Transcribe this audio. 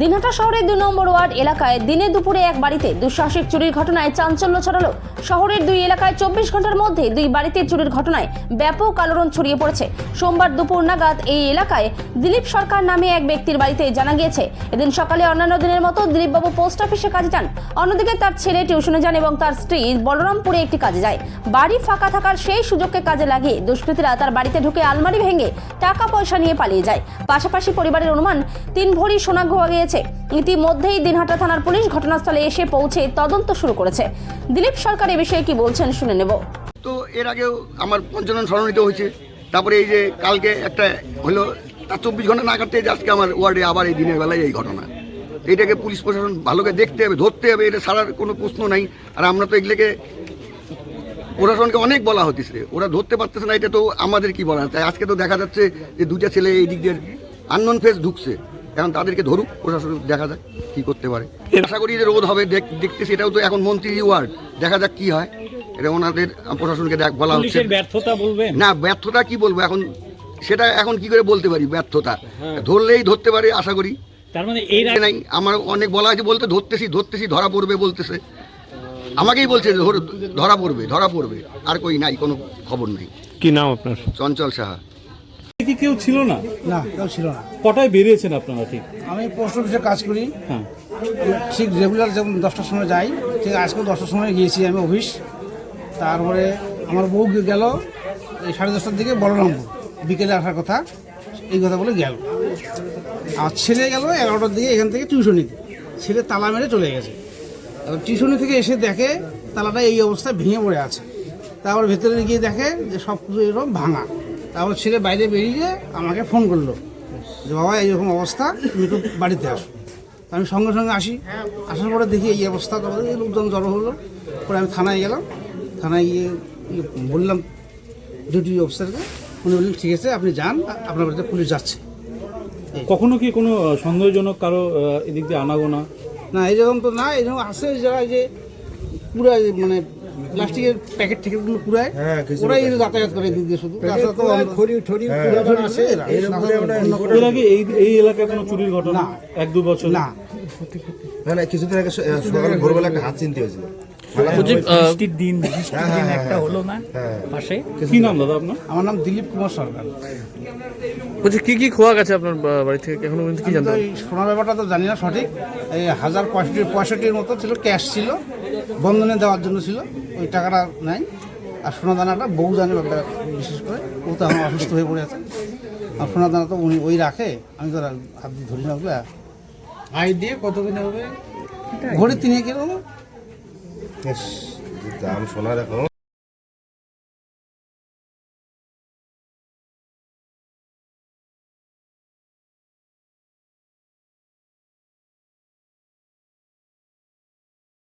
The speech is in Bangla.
দিনহাটা শহরের 2 নম্বর ওয়ার্ড এলাকায় দিনে দুপুরে এক বাড়িতে দুঃসাহসিক চুরির ঘটনায় চাঞ্চল্য ছড়ালো। শহরের 2 এলাকায় 24 ঘন্টার মধ্যে 2 বাড়িতে চুরির ঘটনায় ব্যাপক আলোড়ন ছড়িয়ে পড়েছে। সোমবার দুপুর নাগাদ এই এলাকায় দিলীপ সরকার নামে এক ব্যক্তির বাড়িতে জানা গিয়েছে এদিন সকালে অন্যান্য দিনের মতো দিলীপবাবু পোস্ট অফিসে কাজে যান। অন্যদিকে তার ছেলে টিউশনে যান এবং তার স্ত্রী বলরামপুরে একটি কাজে যায়। বাড়ি ফাঁকা থাকার সেই সুযোগকে কাজে লাগিয়ে দুষ্কৃতীরা তার বাড়িতে ঢুকে আলমারি ভেঙে টাকা পয়সা নিয়ে পালিয়ে যায়। পাশাপাশি পরিবারের অনুমান 3 ভরি সোনা খোয়া গিয়েছে। ইতিমধ্যেই দিনহাটা থানার পুলিশ ঘটনাস্থলে এসে পৌঁছে তদন্ত শুরু করেছে। দিলীপ সরকার এই বিষয়ে কি বলছেন শুনে নেব। তো এর আগেও আমার পঞ্চনন স্মরণিত হয়েছে, তারপরে এই যে কালকে একটা হলো, তার 24 ঘন্টা না কাটতে আজকে আমার ওয়ার্ডে আবার এই দিনের বেলায় এই ঘটনা। এইটাকে পুলিশ প্রশাসন ভালোকে দেখতে হবে, ধরতে হবে, এটা ছাড়ার কোনো প্রশ্ন নাই। আর আমরা তো এগুলোকে প্রশাসনকে অনেক বলা হতেছে, ওরা ধরতে পারতেছে না, এটা তো আমাদের কি বলা। তাই আজকে তো দেখা যাচ্ছে যে 2টা ছেলে এই দিক দিয়ে আননোন ফেস ঢুকছে, এখন তাদেরকে ধরুক প্রশাসন, দেখা যাক কি করতে পারে। আশা করি যে রোধ হবে, দেখতেছি এটাও তো এখন মন্ত্রী ওয়ার্ড, দেখা যাক কি হয়। এটা ওনাদের প্রশাসনকে বলা হচ্ছে। ব্যর্থতা বলবেন না, ব্যর্থতা কি বলবো এখন, সেটা এখন কি করে বলতে পারি ব্যর্থতা। ধরলেই ধরতে পারে আশা করি। তার মানে এই নাই, আমার অনেক বলা আছে, বলতে ধরতেছি ধরা পড়বে বলতেছে, আমাকেই বলছে ধরা পড়বে, আর কই নাই, কোনো খবর নাই। কি নাম আপনার? চঞ্চল সাহা। কি কেউ ছিল না? না, কেউ ছিল না। কটায় বেরিয়েছেন আপনারা? ঠিক আমি পোস্ট অফিসে কাজ করি, হ্যাঁ। ঠিক রেগুলার যেমন 10টার সময় যাই, ঠিক আজকেও 10টার সময় গিয়েছি আমি অফিস। তারপরে আমার বউ গেল এই 10:30টার দিকে বলরামপুর, বিকেলে আসার কথা, এই কথা বলে গেল। আর ছেলে গেল 11টার দিকে এখান থেকে টিউশনিতে, ছেলে তালা মেরে চলে গেছে। এবার টিউশনি থেকে এসে দেখে তালাটা এই অবস্থায় ভেঙে পড়ে আছে। তারপর ভেতরে গিয়ে দেখে যে সব কিছু এরকম ভাঙা। তারপর ছেলে বাইরে বেরিয়ে আমাকে ফোন করলো যে বাবা এইরকম অবস্থা, তুমি একটু বাড়িতে আসো। আমি সঙ্গে সঙ্গে আসি, আসার পরে দেখি এই অবস্থা। তারপরে এই লোকজন জড়ো হলো, পরে আমি থানায় গেলাম। থানায় গিয়ে বললাম ডিউটি অফিসারকে, উনি বললেন ঠিক আছে আপনি যান, আপনার বাড়িতে পুলিশ যাচ্ছে। কখনো কি কোনো সন্দেহজনক কারো এদিক দিয়ে আনাগোনা? না, এইরকম তো না, এরকম আছে ওই জায়গায় যে পুরো মানে প্লাস্টিকের প্যাকেট ঠেকেটগুলো পুরায়, ওরাই যাতায়াত করে এদিক দিয়ে শুধু। এর আগে এই এলাকায় কোনো চুরির ঘটনা 1-2 বছর না, না কিছুদিন আগে সকালে ভোরবেলা একটা হাত চিনতে হয়েছিল। বৃষ্টির দিন একটা হলো না পাশে। কি নাম দাদা আপনার? আমার নাম দিলীপ কুমার সরকার। বলছি কি খোয়া গেছে আপনার বাড়ি থেকে এখনো পর্যন্ত কি জানতে? এই সোনার ব্যাপারটা তো জানি না সঠিক। এই 1065 মতো ছিল, ক্যাশ ছিল, বন্ধনে দেওয়ার জন্য ছিল, ওই টাকাটা নাই। আর সোনা দানাটা বউ জানে ব্যাপারটা, বিশেষ করে ও তো আমার অসুস্থ হয়ে পড়ে আছে। আর সোনা দানা তো উনি ওই রাখে, আমি তো হাত দিয়ে ধরি না। ওগুলো আই দিয়ে কতদিন হবে? ঘড়ি 3 কিরকম দাম সোনা দেখো।